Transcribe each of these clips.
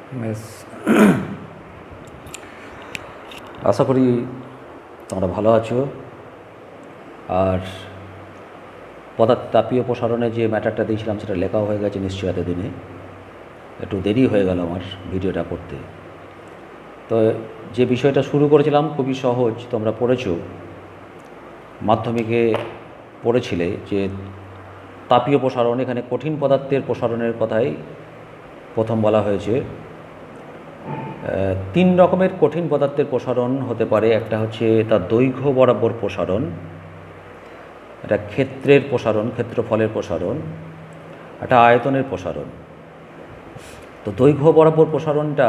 বেশ, আশা করি তোমরা ভালো আছো। আর তাপীয় প্রসারণে যে ম্যাটারটা দিয়েছিলাম সেটা লেখাও হয়ে গেছে নিশ্চয়ই এতদিনে। একটু দেরি হয়ে গেল আমার ভিডিওটা করতে। তো যে বিষয়টা শুরু করেছিলাম খুবই সহজ, তোমরা পড়েছো, মাধ্যমিকে পড়েছিলে যে তাপীয় প্রসারণ, এখানে কঠিন পদার্থের প্রসারণের কথাই প্রথম বলা হয়েছে। তিন রকমের কঠিন পদার্থের প্রসারণ হতে পারে। একটা হচ্ছে তার দৈর্ঘ্য বরাবর প্রসারণ, এটা ক্ষেত্রের প্রসারণ, ক্ষেত্রফলের প্রসারণ, একটা আয়তনের প্রসারণ। তো দৈর্ঘ্য বরাবর প্রসারণটা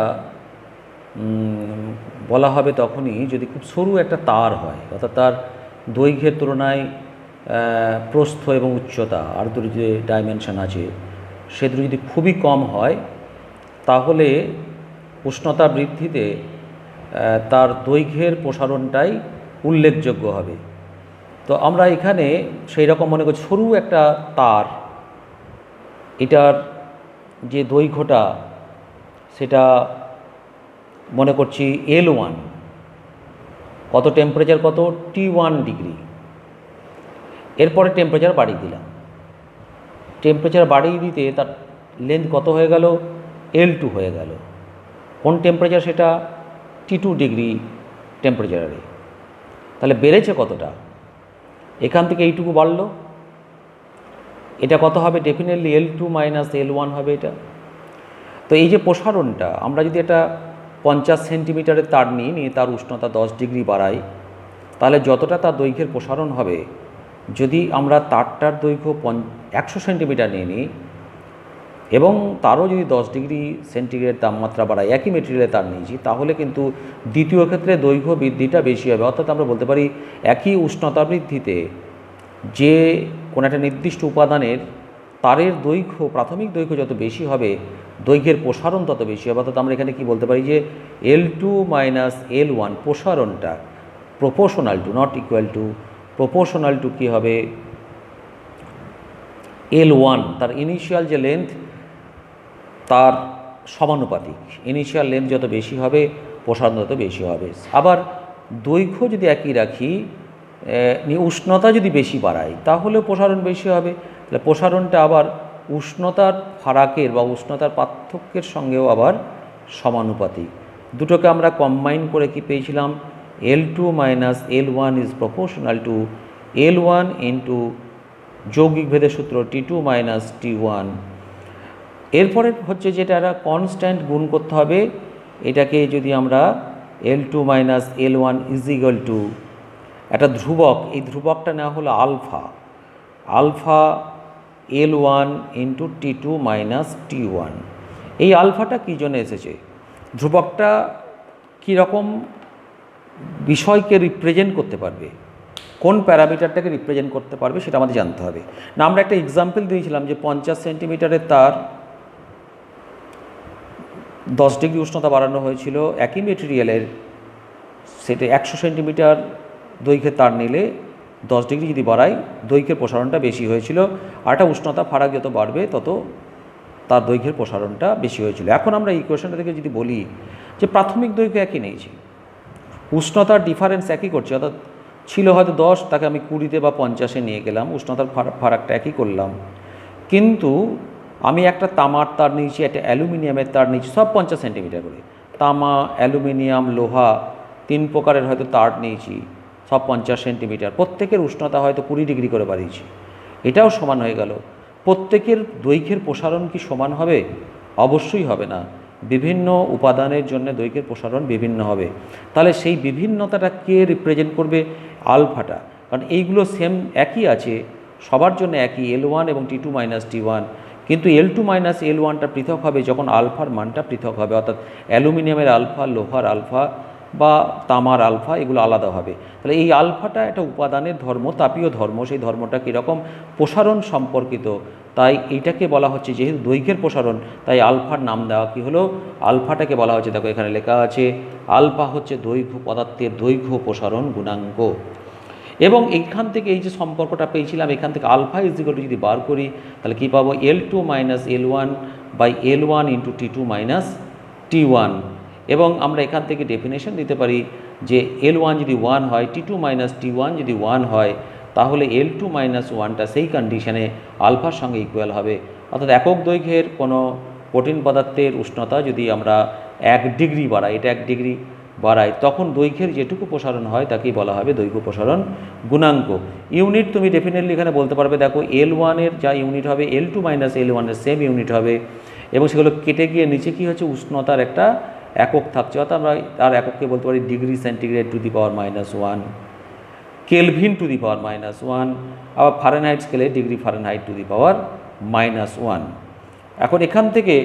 বলা হবে তখনই যদি খুব সরু একটা তার হয়, অর্থাৎ তার দৈর্ঘ্যের তুলনায় প্রস্থ এবং উচ্চতা আর দুটো যে ডাইমেনশন আছে সে দুটো যদি খুবই কম হয় তাহলে উষ্ণতা বৃদ্ধিতে তার দৈর্ঘ্যের প্রসারণটাই উল্লেখযোগ্য হবে। তো আমরা এখানে সেই রকম মনে করছি সরু একটা তার, এটার যে দৈর্ঘ্যটা সেটা মনে করছি L1, কত টেম্পারেচার, কত T1 ডিগ্রি। এরপরে টেম্পারেচার বাড়িয়ে দিলাম, টেম্পারেচার বাড়িয়ে দিতে তার লেন্থ কত হয়ে গেল, L2 হয়ে গেল। কোন টেম্পারেচার সেটা, T2 ডিগ্রি টেম্পারেচারে। তাহলে বেড়েছে কতটা, এখান থেকে এইটুকু বাড়লো। এটা কত হবে, ডেফিনেটলি L2 মাইনাস L1 হবে এটা। তো এই যে প্রসারণটা, আমরা যদি এটা 50 সেন্টিমিটারের তার নিয়ে তার উষ্ণতা 10 ডিগ্রি বাড়াই, তাহলে যতটা তার দৈর্ঘ্যের প্রসারণ হবে, যদি আমরা তারটার দৈর্ঘ্য 100 সেন্টিমিটার নিয়ে নিই এবং তারও যদি 10 ডিগ্রি সেন্টিগ্রেড তাপমাত্রা বাড়াই, একই মেটেরিয়ালে তার নিয়েছি, তাহলে কিন্তু দ্বিতীয় ক্ষেত্রে দৈর্ঘ্য বৃদ্ধিটা বেশি হবে। অর্থাৎ আমরা বলতে পারি একই উষ্ণতা বৃদ্ধিতে যে কোনো একটা নির্দিষ্ট উপাদানের তারের দৈর্ঘ্য, প্রাথমিক দৈর্ঘ্য যত বেশি হবে, দৈর্ঘ্যের প্রসারণ তত বেশি হবে। অর্থাৎ আমরা এখানে কি বলতে পারি যে L2 মাইনাস L1 প্রসারণটা proportional to, not equal to, proportional to কী হবে, L1 তার ইনিশিয়াল যে লেন্থ তার সমানুপাতিক। ইনিশিয়াল লেন্থ যত বেশি হবে প্রসারণ তত বেশি হবে। আবার দৈর্ঘ্য যদি একই রাখি, উষ্ণতা যদি বেশি বাড়াই তাহলেও প্রসারণ বেশি হবে। তাহলে প্রসারণটা আবার উষ্ণতার ফারাকের বা উষ্ণতার পার্থক্যের সঙ্গেও আবার সমানুপাতিক। দুটোকে আমরা কম্বাইন করে কি পেয়েছিলাম, L2 minus L1 is proportional to L1 into যৌগিক ভেদের সূত্র T2 মাইনাস T1। এরপরে হচ্ছে যেটা একটা কনস্ট্যান্ট গুণ করতে হবে, এটাকে যদি আমরা L2 minus L1 is equal two একটা ধ্রুবক, এই ধ্রুবকটা নেওয়া হলো alpha, alpha L1 into T2 minus T1। এই আলফাটা কী জন্য এসেছে, ধ্রুবকটা কীরকম বিষয়কে রিপ্রেজেন্ট করতে পারবে, কোন প্যারামিটারটাকে রিপ্রেজেন্ট করতে পারবে সেটা আমাদের জানতে হবে। না, আমরা একটা এক্সাম্পল দিয়েছিলাম যে 50 সেন্টিমিটারের তার 10 ডিগ্রি উষ্ণতা বাড়ানো হয়েছিল একই মেটেরিয়ালের, সেটা 100 সেন্টিমিটার দৈর্ঘ্যের তার নিলে 10 ডিগ্রি যদি বাড়াই দৈর্ঘ্যের প্রসারণটা বেশি হয়েছিল, আর একটা উষ্ণতা ফারাক যত বাড়বে তত তার দৈর্ঘ্যের প্রসারণটা বেশি হয়েছিল। এখন আমরা এই কোয়েশনটা থেকে যদি বলি যে প্রাথমিক দৈর্ঘ্য একই নিয়েছি, উষ্ণতার ডিফারেন্স একই করছি, অর্থাৎ ছিল হয়তো 10, তাকে আমি 20-তে বা 50-এ নিয়ে গেলাম, উষ্ণতার ফারাকটা একই করলাম, কিন্তু আমি একটা তামার তার নিয়েছি, একটা অ্যালুমিনিয়ামের তার নিয়েছি, সব 50 সেন্টিমিটার করে। তামা, অ্যালুমিনিয়াম, লোহা 3 প্রকারের হয়তো তার নিয়েছি, সব 50 সেন্টিমিটার, প্রত্যেকের উষ্ণতা হয়তো 20 ডিগ্রি করে বাড়িয়েছি, এটাও সমান হয়ে গেল। প্রত্যেকের দৈর্ঘ্যের প্রসারণ কি সমান হবে? অবশ্যই হবে না, বিভিন্ন উপাদানের জন্য দৈর্ঘ্যের প্রসারণ বিভিন্ন হবে। তাহলে সেই বিভিন্নতাটা কে রিপ্রেজেন্ট করবে, আলফাটা, কারণ এইগুলো সেম একই আছে, সবার জন্য একই L1 এবং T2 মাইনাস T1, কিন্তু L2 মাইনাস L1টা পৃথক হবে যখন আলফার মানটা পৃথক হবে, অর্থাৎ অ্যালুমিনিয়ামের আলফা, লোহার আলফা বা তামার আলফা এগুলো আলাদা হবে। তাহলে এই আলফাটা একটা উপাদানের ধর্ম, তাপীয় ধর্ম, সেই ধর্মটা কীরকম প্রসারণ সম্পর্কিত, তাই এইটাকে বলা হচ্ছে, যেহেতু দৈর্ঘ্যের প্রসারণ তাই আলফার নাম দেওয়া কী হলো, আলফাটাকে বলা হচ্ছে, দেখো এখানে লেখা আছে আলফা হচ্ছে দৈর্ঘ্য, পদার্থের দৈর্ঘ্য প্রসারণ গুণাঙ্ক। এবং এইখান থেকে এই যে সম্পর্কটা পেয়েছিলাম, এখান থেকে আলফা ইজ ইকুয়াল টু যদি বার করি তাহলে কী পাবো, L2 minus L1 by L1 into T2 minus T1 এবং আমরা এখান থেকে ডেফিনেশন দিতে পারি যে L1 যদি 1 হয়, T2 মাইনাস T1 যদি 1 হয়, তাহলে L2 মাইনাস 1টা সেই কন্ডিশনে আলফার সঙ্গে ইকুয়াল হবে। অর্থাৎ একক দৈর্ঘ্যের কোনো কঠিন পদার্থের উষ্ণতা যদি আমরা 1 ডিগ্রি বাড়াই, এটা 1 ডিগ্রি বাড়াই, তখন দৈর্ঘ্যের যেটুকু প্রসারণ হয় তাকেই বলা হবে দৈর্ঘ্য প্রসারণ গুণাঙ্ক। ইউনিট তুমি ডেফিনেটলি এখানে বলতে পারবে, দেখো L1 এর যা ইউনিট হবে L2 মাইনাস L1 এর সেম ইউনিট হবে এবং সেগুলো কেটে গিয়ে নিচে কী হচ্ছে, উষ্ণতার একটা একক থাকছে। অর্থাৎ আমরা তার একককে বলতে পারি degree centigrade to the power -1, kelvin to the power -1, আবার ফারেনহাইট স্কেলে degree Fahrenheit to the power -1। এখন এখান থেকে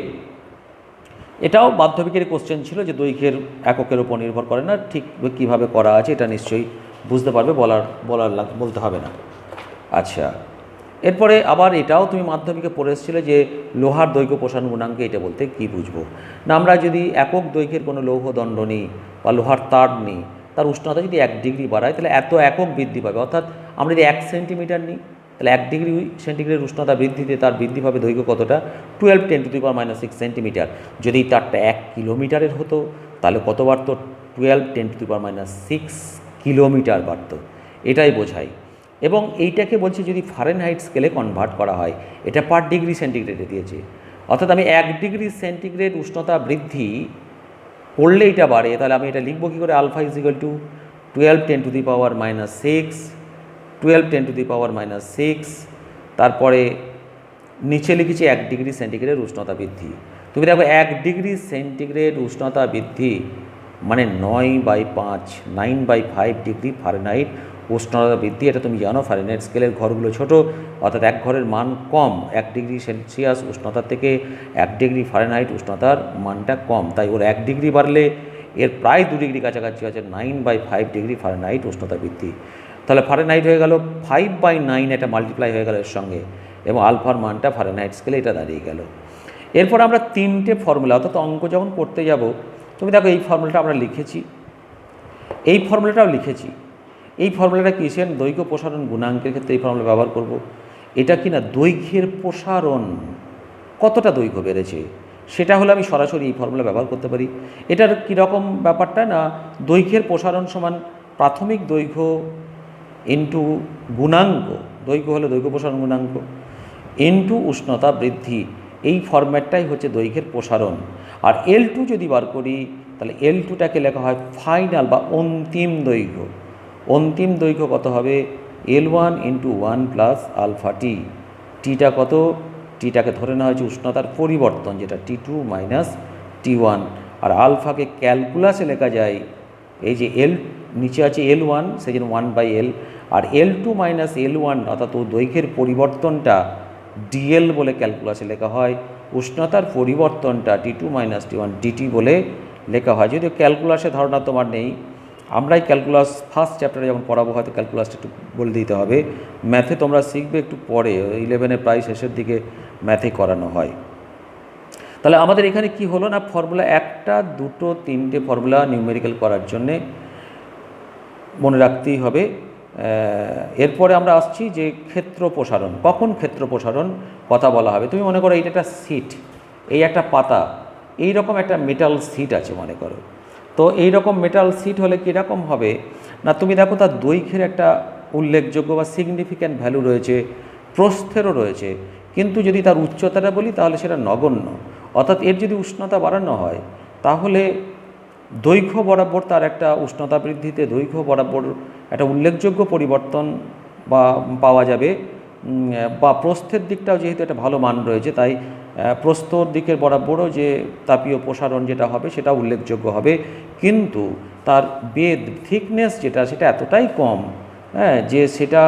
এটাও মাধ্যমিকের কোশ্চেন ছিল যে দৈর্ঘ্যের এককের উপর নির্ভর করে না, ঠিক কীভাবে করা আছে এটা নিশ্চয়ই বুঝতে পারবে, বলতে হবে না। আচ্ছা, এরপরে আবার এটাও তুমি মাধ্যমিকে পড়ে এসেছিলে যে লোহার দৈর্ঘ্য প্রসারণ গুণাঙ্কে এটা বলতে কী বুঝবো না। আমরা যদি একক দৈর্ঘ্যের কোনো লৌহদণ্ড নিই বা লোহার তার নিই, তার উষ্ণতা যদি 1 ডিগ্রি বাড়ায় তাহলে এত একক বৃদ্ধি পাবে। অর্থাৎ আমরা যদি 1 সেন্টিমিটার নিই তাহলে 1 ডিগ্রি সেন্টিগ্রেড উষ্ণতা বৃদ্ধিতে তার বৃদ্ধি পাবে দৈর্ঘ্য কতটা, 12 × 10⁻⁶ সেন্টিমিটার। যদি তারটা 1 কিলোমিটারের হতো তাহলে কত বাড়ত, 12 × 10⁻⁶ কিলোমিটার বাড়ত। এটাই বোঝায়। এবং এইটাকে বলছে যদি ফারেনহাইট স্কেলে কনভার্ট করা হয়, এটা পার ডিগ্রি সেন্টিগ্রেডে দিয়েছে। অর্থাৎ আমি 1 ডিগ্রি সেন্টিগ্রেড উষ্ণতা বৃদ্ধি করলে এটা বাড়ে, তাহলে আমি এটা লিখবো কী করে, আলফা = 12 × 10⁻⁶, 12 × 10⁻⁶, তারপরে নিচে লিখেছি 1 ডিগ্রি সেন্টিগ্রেড উষ্ণতা বৃদ্ধি। তুমি দেখো 1 ডিগ্রি সেন্টিগ্রেড উষ্ণতা বৃদ্ধি মানে 9/5, 9/5 ডিগ্রি ফারেনহাইট উষ্ণতা বৃদ্ধি। এটা তুমি জানো, ফারেনহাইট স্কেলের ঘরগুলো ছোট, অর্থাৎ এক ঘরের মান কম, 1 ডিগ্রি সেলসিয়াস উষ্ণতার থেকে 1 ডিগ্রি ফারেনহাইট উষ্ণতার মানটা কম, তাই ওর 1 ডিগ্রি বাড়লে এর প্রায় 2 ডিগ্রি কাছাকাছি আছে, 9/5 ডিগ্রি ফারেনহাইট উষ্ণতা বৃদ্ধি। তাহলে ফারেনহাইট হয়ে গেল 5/9, এটা মাল্টিপ্লাই হয়ে গেল এর সঙ্গে, এবং আলফার মানটা ফারেনহাইট স্কেলে এটা দাঁড়িয়ে গেল। এরপর আমরা 3টে ফর্মুলা, অর্থাৎ অঙ্ক যখন করতে যাব, তুমি দেখো এই ফর্মুলাটা আমরা লিখেছি, এই ফর্মুলাটাও লিখেছি। এই ফর্মুলাটা কিসের, দৈর্ঘ্য প্রসারণ গুণাঙ্কের ক্ষেত্রে এই ফর্মুলা ব্যবহার করব। এটা কি না দৈর্ঘ্যের প্রসারণ, কতটা দৈর্ঘ্য বেড়েছে সেটা হলে আমি সরাসরি এই ফর্মুলা ব্যবহার করতে পারি। এটার কীরকম ব্যাপারটা না, দৈর্ঘ্যের প্রসারণ সমান প্রাথমিক দৈর্ঘ্য ইন্টু গুণাঙ্ক, দৈর্ঘ্য হলো দৈর্ঘ্য প্রসারণ গুণাঙ্ক, ইন্টু উষ্ণতা বৃদ্ধি। এই ফরম্যাটটাই হচ্ছে দৈর্ঘ্যের প্রসারণ। আর L2 যদি বার করি তাহলে L2টাকে লেখা হয় ফাইনাল বা অন্তিম দৈর্ঘ্য। অন্তিম দৈর্ঘ্য কত হবে, L1 × 1 + আলফা টি। টিটা কত, টিটাকে ধরে নেওয়া হয়েছে উষ্ণতার পরিবর্তন, যেটা T2 - T1। আর আলফাকে ক্যালকুলাসে লেখা যায়, এই যে L নিচে আছে L1, সেই জন্য 1/L, আর L2 - L1 অর্থাৎ ও দৈর্ঘ্যের পরিবর্তনটা DL বলে ক্যালকুলাসে লেখা হয়। উষ্ণতার পরিবর্তনটা T2 - T1 DT বলে লেখা হয়। যদিও ক্যালকুলাসের ধারণা তোমার নেই, আমরাই ক্যালকুলাস ফার্স্ট চ্যাপ্টারে যখন পড়াবো হয়তো ক্যালকুলাসটা একটু বলে দিতে হবে। ম্যাথে তোমরা শিখবে একটু পরে, 11-এর প্রায় শেষের দিকে ম্যাথে করানো হয়। তাহলে আমাদের এখানে কি হলো না, ফর্মুলা 1টা 2টো 3টে ফর্মুলা নিউমেরিক্যাল করার জন্যে মনে রাখতেই হবে। এরপরে আমরা আসছি যে ক্ষেত্র প্রসারণ। কখন ক্ষেত্র প্রসারণ কথা বলা হবে, তুমি মনে করো এইটা একটা সিট, এই একটা পাতা, এই রকম একটা মেটাল সিট আছে মনে করো। তো এই রকম মেটাল সিট হলে কীরকম হবে না, তুমি দেখো তার দৈর্ঘ্যের একটা উল্লেখযোগ্য বা সিগনিফিক্যান্ট ভ্যালু রয়েছে, প্রস্থেরও রয়েছে, কিন্তু যদি তার উচ্চতাটা বলি তাহলে সেটা নগণ্য। অর্থাৎ এর যদি উষ্ণতা বাড়ানো হয় তাহলে দৈর্ঘ্য বরাবর তার একটা উষ্ণতা বৃদ্ধিতে দৈর্ঘ্য বরাবর একটা উল্লেখযোগ্য পরিবর্তন বা পাওয়া যাবে, বা প্রস্থের দিকটাও যেহেতু একটা ভালো মান রয়েছে, তাই প্রস্থর দিকের বরাবরও যে তাপীয় প্রসারণ যেটা হবে সেটা উল্লেখযোগ্য হবে। কিন্তু তার বেধ থিকনেস যেটা সেটা এতটাই কম, যে সেটা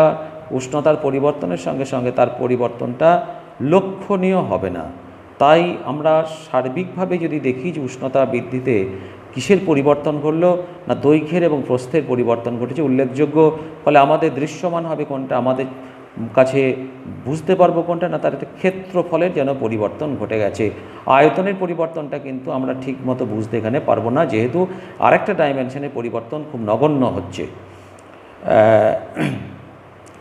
উষ্ণতার পরিবর্তনের সঙ্গে সঙ্গে তার পরিবর্তনটা লক্ষণীয় হবে না। তাই আমরা সার্বিকভাবে যদি দেখি যে উষ্ণতা বৃদ্ধিতে কিসের পরিবর্তন ঘটলো না, দৈর্ঘ্যের এবং প্রস্থের পরিবর্তন ঘটেছে উল্লেখযোগ্য। ফলে আমাদের দৃশ্যমান হবে কোনটা, আমাদের কাছে বুঝতে পারবো কোনটা না, তার ক্ষেত্রফলের যেন পরিবর্তন ঘটে গেছে। আয়তনের পরিবর্তনটা কিন্তু আমরা ঠিক মতো বুঝতে এখানে পারবো না, যেহেতু আরেকটা ডাইমেনশনের পরিবর্তন খুব নগণ্য হচ্ছে।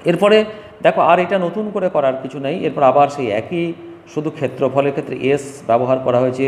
এরপরে দেখো আর এটা নতুন করে করার কিছু নেই। এরপর আবার সেই একই, শুধু ক্ষেত্রফলের ক্ষেত্রে S ব্যবহার করা হয়েছে,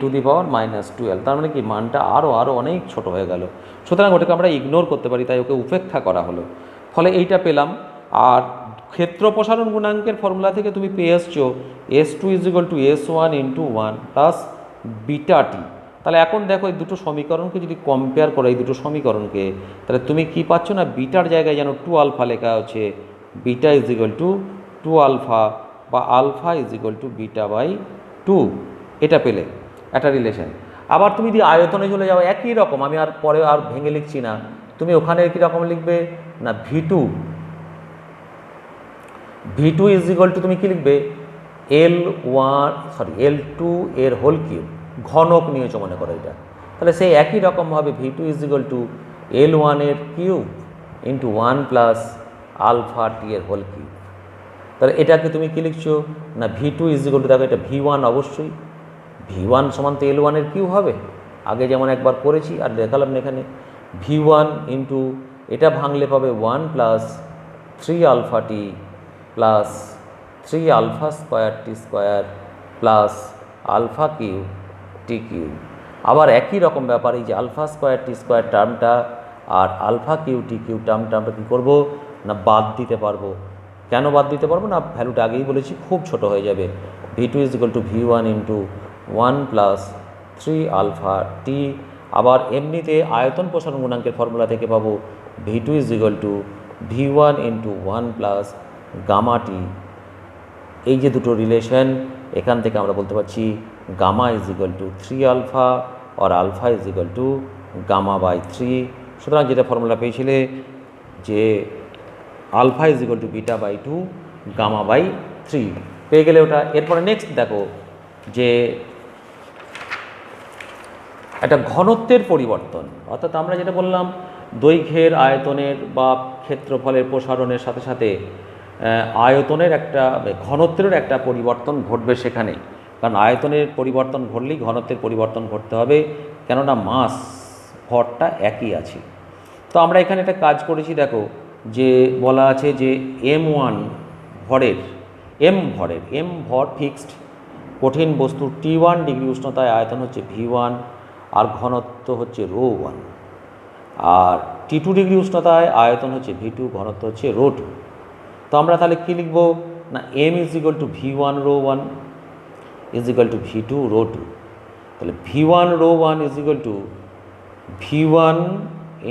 টু দি পাওয়ার -12, তার মানে কি মানটা আরও অনেক ছোট হয়ে গেল। সুতরাং ওটাকে আমরা ইগনোর করতে পারি, তাই ওকে উপেক্ষা করা হলো। ফলে এইটা পেলাম। আর ক্ষেত্র প্রসারণ গুণাঙ্কের ফর্মুলা থেকে তুমি পেয়ে এসছো S2 = S1 × 1 প্লাস বিটা টি। তাহলে এখন দেখো এই দুটো সমীকরণকে যদি কম্পেয়ার করো, এই দুটো সমীকরণকে, তাহলে তুমি কি পাচ্ছ না, বিটার জায়গায় যেন 2 আলফা লেখা হচ্ছে, বিটা = 2 আলফা বা আলফা = বিটা/2, এটা পেলে একটা রিলেশন। আবার তুমি যদি আয়তনে চলে যাও একই রকম, আমি আর পরে আর ভেঙে লিখছি না, তুমি ওখানে কী রকম লিখবে না, V2 = তুমি কি লিখবে L2 এর হোল কিউব, ঘনক নিয়েছো মনে করো এটা। তাহলে সেই একই রকমভাবে V2 = L1 এর কিউব × 1 প্লাস আলফা টি এর হোল কিউব। তাহলে এটাকে তুমি কি লিখছো না, V2 = দেখো এটা V1 অবশ্যই, V1 সমান তো L1 এর কিউ হবে, আগে যেমন একবার করেছি আর দেখালাম না এখানে। V1 ইন্টু এটা ভাঙলে পাবে 1 plus 3 alpha T plus 3 alpha square T square plus alpha cube T cube. আবার একই রকম ব্যাপার, এই যে আলফা স্কোয়ার টি স্কোয়ার টার্মটা আর আলফা কিউ টি কিউ টার্মটা আমরা কী করবো না বাদ দিতে পারবো। কেন বাদ দিতে পারবো না, ভ্যালুটা আগেই বলেছি খুব ছোট হয়ে যাবে। V2 is equal to V1 into 1 plus 3 alpha T. আবার এমনিতে আয়তন প্রসারণ গুণাঙ্কের ফর্মুলা থেকে পাবো V2 is equal to V1 into 1 plus gamma T. এই যে দুটো রিলেশন, এখান থেকে আমরা বলতে পারছি gamma is equal to 3 alpha আর alpha is equal to gamma by 3। সুতরাং যেটা ফর্মুলা পেয়েছিলে যে alpha is equal to beta by 2 gamma by 3 পেয়ে গেলে ওটা। এরপরে নেক্সট দেখো যে একটা ঘনত্বের পরিবর্তন, অর্থাৎ আমরা যেটা বললাম দৈর্ঘ্যের আয়তনের বা ক্ষেত্রফলের প্রসারণের সাথে সাথে আয়তনের একটা ঘনত্বের একটা পরিবর্তন ঘটবে সেখানে, কারণ আয়তনের পরিবর্তন ঘটলেই ঘনত্বের পরিবর্তন ঘটতে হবে, কেননা মাস ভরটা একই আছে। তো আমরা এখানে একটা কাজ করেছি, দেখো যে বলা আছে যে M1 ভরের M ভর ফিক্সড কঠিন বস্তু T1 ডিগ্রি উষ্ণতায় আয়তন হচ্ছে V1 আর ঘনত্ব হচ্ছে ρ1, আর T2 ডিগ্রি উষ্ণতায় আয়তন হচ্ছে V2, ঘনত্ব হচ্ছে ρ2। তো আমরা তাহলে কী লিখব না M is equal to V1 ρ1 is equal to V2 ρ2। তাহলে V1 ρ1 is equal to V1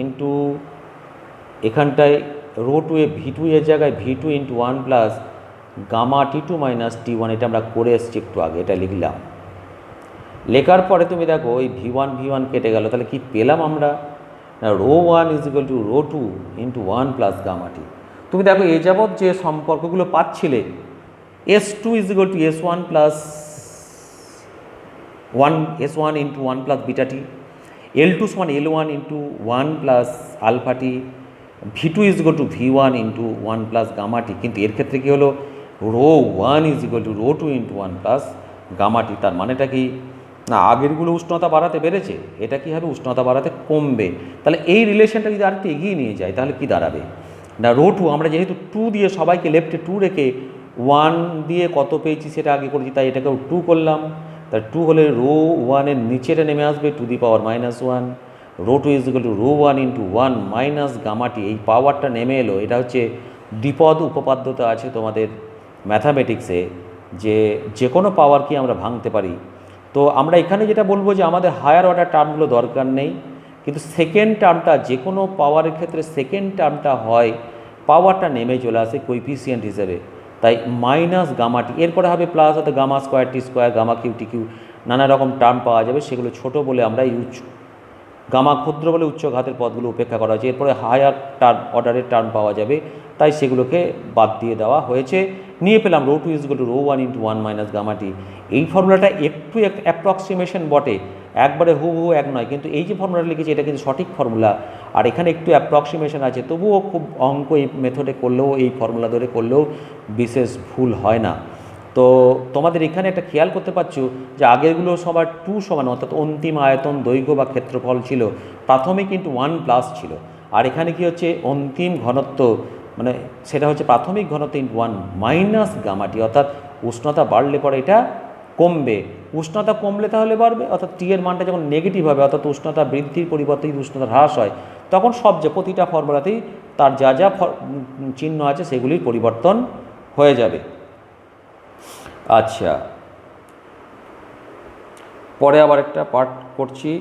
into এখানটায় ρ2 এ V2 এর জায়গায় V2 into 1 plus gamma T2 minus T1, এটা আমরা করে এসছি একটু আগে, এটা লিখলাম। লেখার পরে তুমি দেখো এই V1 কেটে গেল, তাহলে কি পেলাম আমরা না ρ1 is equal to ρ2 into 1 plus gamma T. তুমি দেখো এই যাবৎ যে সম্পর্কগুলো পাচ্ছিলে S2 is equal to S1 plus 1 S1 into 1 plus beta T, L2 সমান L1 into 1 plus alpha T, V2 is equal to V1 into 1 plus gamma T. কিন্তু এর ক্ষেত্রে কী হলো ρ1 is equal to ρ2 into 1 plus gamma T. তার মানেটা কি না আগেরগুলো উষ্ণতা বাড়াতে বেড়েছে, এটা কী হবে উষ্ণতা বাড়াতে কমবে। তাহলে এই রিলেশনটা যদি আরেকটু এগিয়ে নিয়ে যায় তাহলে কি দাঁড়াবে না ρ2, আমরা যেহেতু 2 দিয়ে সবাইকে লেফটে 2 রেখে 1 দিয়ে কত পেয়েছি সেটা আগে করেছি, তাই এটাকেও 2 করলাম। তাহলে 2 হলে ρ1 এর নিচেটা নেমে আসবে to the power -1, ρ2 is equal to ρ1 into 1 minus gamma T. এই পাওয়ারটা নেমে এলো, এটা হচ্ছে দ্বিপদ উপপাদ্যতা আছে তোমাদের ম্যাথামেটিক্সে যে কোনো পাওয়ার কি আমরা ভাঙতে পারি। তো আমরা এখানে যেটা বলবো যে আমাদের হায়ার অর্ডার টার্মগুলো দরকার নেই, কিন্তু সেকেন্ড টার্মটা যে কোনো পাওয়ারের ক্ষেত্রে সেকেন্ড টার্মটা হয় পাওয়ারটা নেমে চলে আসে কোইফিসিয়েন্ট হিসেবে, তাই মাইনাস গামাটি। এরপরে হবে প্লাস, হয়তো gamma square T square, gamma cube T cube, নানা রকম টার্ম পাওয়া যাবে। সেগুলো ছোট বলে আমরা গামা ক্ষুদ্র বলে উচ্চ ঘাতের পদগুলো উপেক্ষা করা হয়েছে। এরপরে হায়ার অর্ডারের টার্ম পাওয়া যাবে, তাই সেগুলোকে বাদ দিয়ে দেওয়া হয়েছে। নিয়ে পেলাম ρ2 is equal to ρ1 into 1 minus gamma T. এই ফর্মুলাটা একটু অ্যাপ্রক্সিমেশন বটে, একবারে হুবহু এক নয়, কিন্তু এই যে ফর্মুলাটা লিখেছি এটা কিন্তু সঠিক ফর্মুলা। আর এখানে একটু অ্যাপ্রক্সিমেশন আছে, তবুও খুব অঙ্ক এই মেথডে করলেও এই ফর্মুলা ধরে করলেও বিশেষ ভুল হয় না। তো তোমাদের এখানে একটা খেয়াল করতে পারছো যে আগেরগুলো সবার 2 সমান, অর্থাৎ অন্তিম আয়তন দৈর্ঘ্য বা ক্ষেত্রফল ছিল, প্রাথমিক কিন্তু 1 প্লাস ছিল। আর এখানে কি হচ্ছে অন্তিম ঘনত্ব, মানে সেটা হচ্ছে প্রাথমিক ঘনত্ব ইন্টু 1 মাইনাস গামাটি, অর্থাৎ উষ্ণতা বাড়লে পরে এটা কমবে, উষ্ণতা কমলে তাহলে বাড়বে, অর্থাৎ টি এর মানটা যখন নেগেটিভ হবে, অর্থাৎ উষ্ণতা বৃদ্ধির পরিবর্তে যদি উষ্ণতা হ্রাস হয়, তখন প্রতিটা ফর্মুলাতেই তার যা যা চিহ্ন আছে সেগুলির পরিবর্তন হয়ে যাবে। আচ্ছা, পরে আবার একটা পার্ট করছি।